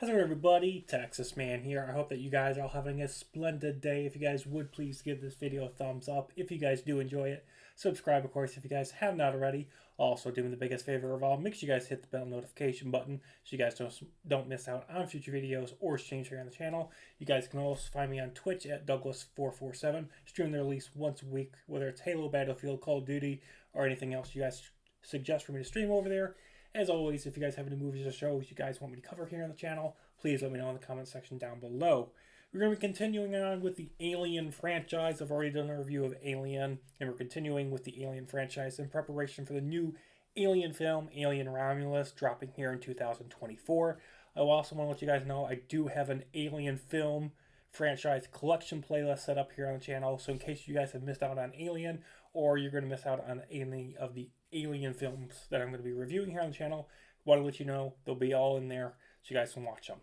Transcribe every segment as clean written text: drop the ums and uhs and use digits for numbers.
How's it going, everybody? Texas Man here. I hope that you guys are all having a splendid day. If you guys would please give this video a thumbs up. If you guys do enjoy it, subscribe, of course, if you guys have not already. Also, doing the biggest favor of all, make sure you guys hit the bell notification button so you guys don't miss out on future videos or streams here on the channel. You guys can also find me on Twitch at Douglas447. Stream there at least once a week, whether it's Halo, Battlefield, Call of Duty, or anything else you guys suggest for me to stream over there. As always, if you guys have any movies or shows you guys want me to cover here on the channel, please let me know in the comment section down below. We're going to be continuing on with the Alien franchise. I've already done a review of Alien, and we're continuing with the Alien franchise in preparation for the new Alien film, Alien Romulus, dropping here in 2024. I also want to let you guys know I do have an Alien film franchise collection playlist set up here on the channel, so in case you guys have missed out on Alien, or you're going to miss out on any of the Alien films that I'm going to be reviewing here on the channel, I want to let you know they'll be all in there so you guys can watch them.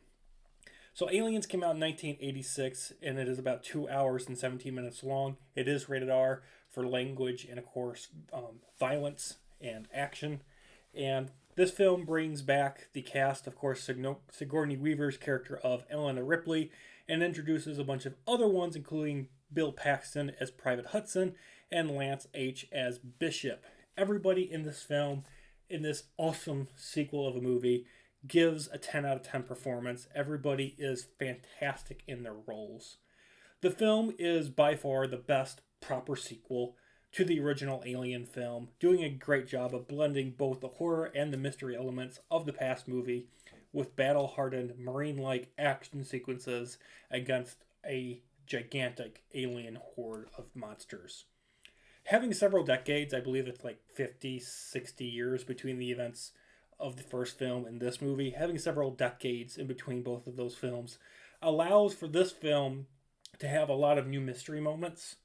So Aliens came out in 1986, and it is about 2 hours and 17 minutes long. It is rated R for language and, of course, violence and action. And this film brings back the cast, of course, Sigourney Weaver's character of Eleanor Ripley, and introduces a bunch of other ones, including Bill Paxton as Private Hudson and Lance H. as Bishop. Everybody in this film, in this awesome sequel of a movie, gives a 10 out of 10 performance. Everybody is fantastic in their roles. The film is by far the best proper sequel to the original Alien film, doing a great job of blending both the horror and the mystery elements of the past movie with battle-hardened marine-like action sequences against a gigantic alien horde of monsters. Having several decades, I believe it's like 50, 60 years between the events of the first film and this movie, having several decades in between both of those films allows for this film to have a lot of new mystery moments,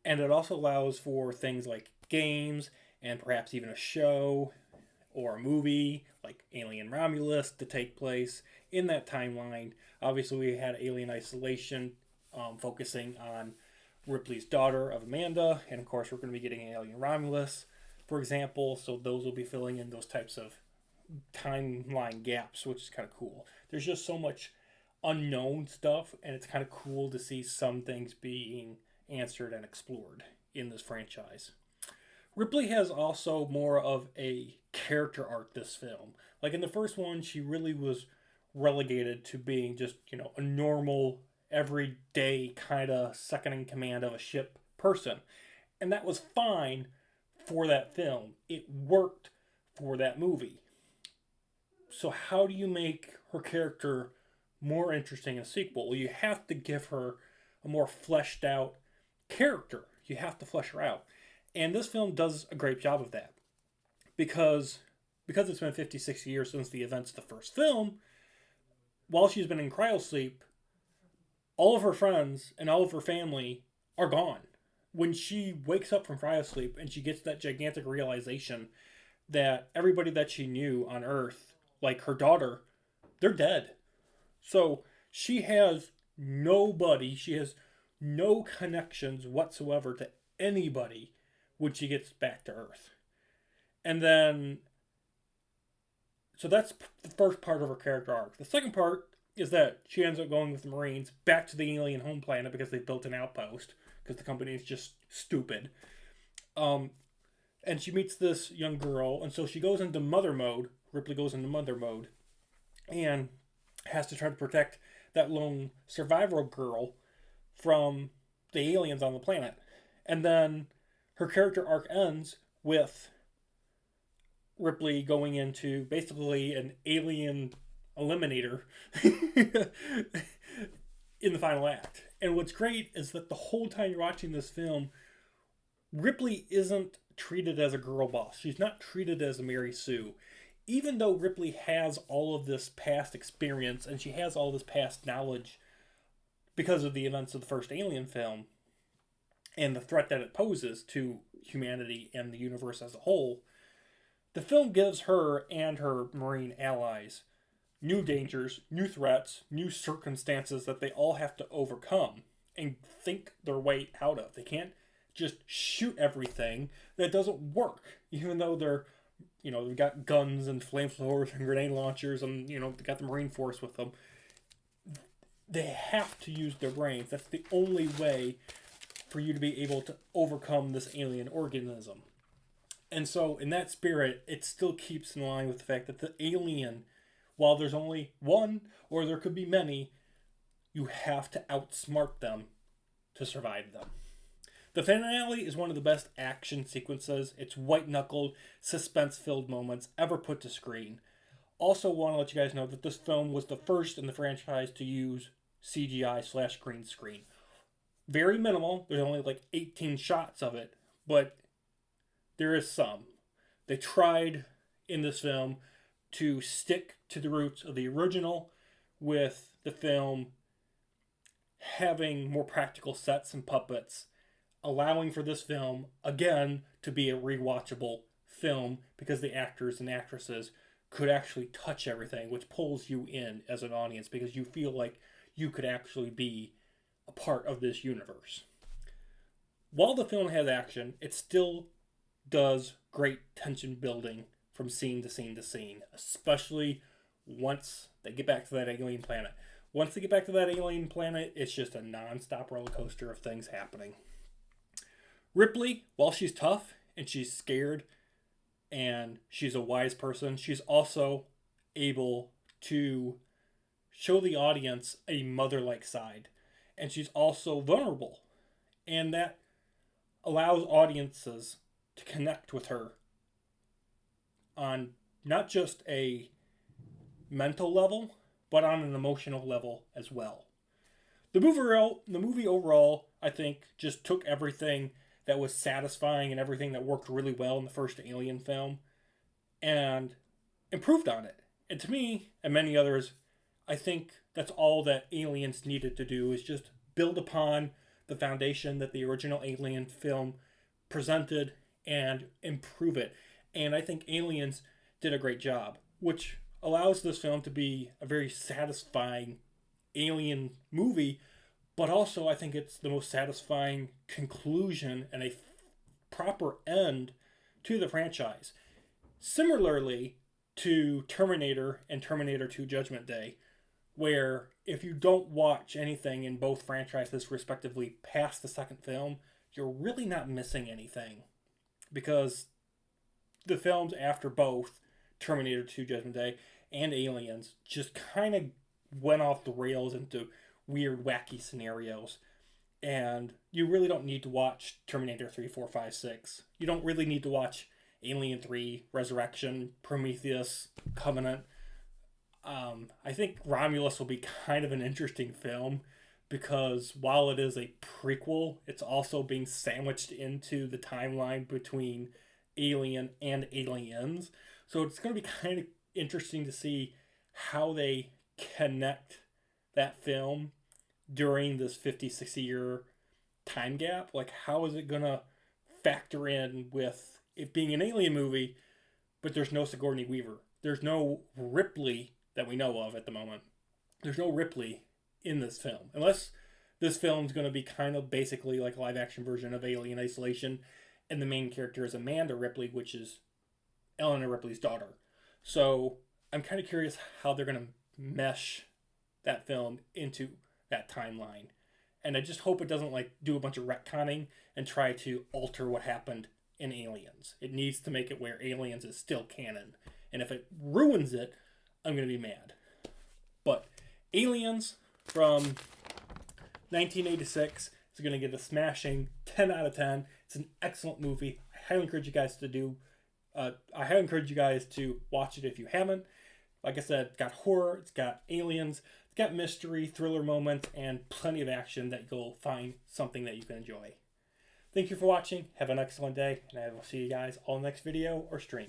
and it also allows for things like games and perhaps even a show or a movie like Alien Romulus to take place in that timeline. Obviously, we had Alien Isolation focusing on Ripley's daughter of Amanda, and of course we're going to be getting Alien Romulus, for example, so those will be filling in those types of timeline gaps, which is kind of cool. There's just so much unknown stuff, and it's kind of cool to see some things being answered and explored in this franchise. Ripley has also more of a character arc this film. Like in the first one, she really was relegated to being just, a normal everyday kind of second in command of a ship person. And that was fine for that film. It worked for that movie. So how do you make her character more interesting in a sequel? Well, you have to give her a more fleshed out character. You have to flesh her out. And this film does a great job of that. Because it's been 50, 60 years since the events of the first film, while she's been in cryosleep, all of her friends and all of her family are gone. When she wakes up from cryosleep and she gets that gigantic realization that everybody that she knew on Earth, like her daughter, they're dead. So she has nobody, she has no connections whatsoever to anybody when she gets back to Earth. And then, so that's the first part of her character arc. The second part is that she ends up going with the Marines back to the alien home planet because they built an outpost because the company is just stupid. And she meets this young girl, and so she goes into mother mode. Ripley goes into mother mode and has to try to protect that lone survivor girl from the aliens on the planet. And then her character arc ends with Ripley going into basically an alien eliminator in the final act. And what's great is that the whole time you're watching this film, Ripley isn't treated as a girl boss. She's not treated as a Mary Sue. Even though Ripley has all of this past experience and she has all this past knowledge because of the events of the first Alien film and the threat that it poses to humanity and the universe as a whole, the film gives her and her Marine allies new dangers, new threats, new circumstances that they all have to overcome and think their way out of. They can't just shoot everything. That doesn't work, even though they're you know, they've got guns and flamethrowers and grenade launchers, and, you know, they got the Marine Force with them. They have to use their brains. That's the only way for you to be able to overcome this alien organism. And so, in that spirit, it still keeps in line with the fact that the alien, while there's only one, or there could be many, you have to outsmart them to survive them. The finale is one of the best action sequences. It's white-knuckled, suspense-filled moments ever put to screen. Also want to let you guys know that this film was the first in the franchise to use CGI/green screen. Very minimal. There's only like 18 shots of it, but there is some. They tried in this film to stick to the roots of the original, with the film having more practical sets and puppets, allowing for this film, again, to be a rewatchable film because the actors and actresses could actually touch everything, which pulls you in as an audience because you feel like you could actually be a part of this universe. While the film has action, it still does great tension building from scene to scene to scene, especially once they get back to that alien planet. Once they get back to that alien planet, it's just a non-stop roller coaster of things happening. Ripley, while she's tough and she's scared and she's a wise person, she's also able to show the audience a mother-like side. And she's also vulnerable. And that allows audiences to connect with her on not just a mental level, but on an emotional level as well. The movie overall, I think, just took everything that was satisfying and everything that worked really well in the first Alien film and improved on it. And to me, and many others, I think that's all that Aliens needed to do, is just build upon the foundation that the original Alien film presented and improve it. And I think Aliens did a great job, which allows this film to be a very satisfying alien movie, but also I think it's the most satisfying conclusion and a proper end to the franchise. Similarly to Terminator and Terminator 2 Judgment Day, where if you don't watch anything in both franchises respectively past the second film, you're really not missing anything. Because the films after both, Terminator 2 Judgment Day and Aliens, just kind of went off the rails into weird, wacky scenarios. And you really don't need to watch Terminator 3, 4, 5, 6. You don't really need to watch Alien 3, Resurrection, Prometheus, Covenant. I think Romulus will be kind of an interesting film because while it is a prequel, it's also being sandwiched into the timeline between Alien and Aliens. So it's going to be kind of interesting to see how they connect that film during this 50, 60 year time gap. Like, how is it going to factor in with it being an alien movie, but there's no Sigourney Weaver? There's no Ripley that we know of at the moment. There's no Ripley in this film. Unless this film's going to be kind of basically like a live action version of Alien Isolation, and the main character is Amanda Ripley, which is Eleanor Ripley's daughter. So I'm kind of curious how they're going to mesh that film into that timeline. And I just hope it doesn't like do a bunch of retconning and try to alter what happened in Aliens. It needs to make it where Aliens is still canon. And if it ruins it, I'm going to be mad. But Aliens from 1986 is going to get a smashing 10 out of 10. It's an excellent movie. I highly encourage you guys to watch it if you haven't. Like I said, it's got horror, it's got aliens, it's got mystery, thriller moments, and plenty of action that you'll find something that you can enjoy. Thank you for watching. Have an excellent day, and I will see you guys all next video or stream.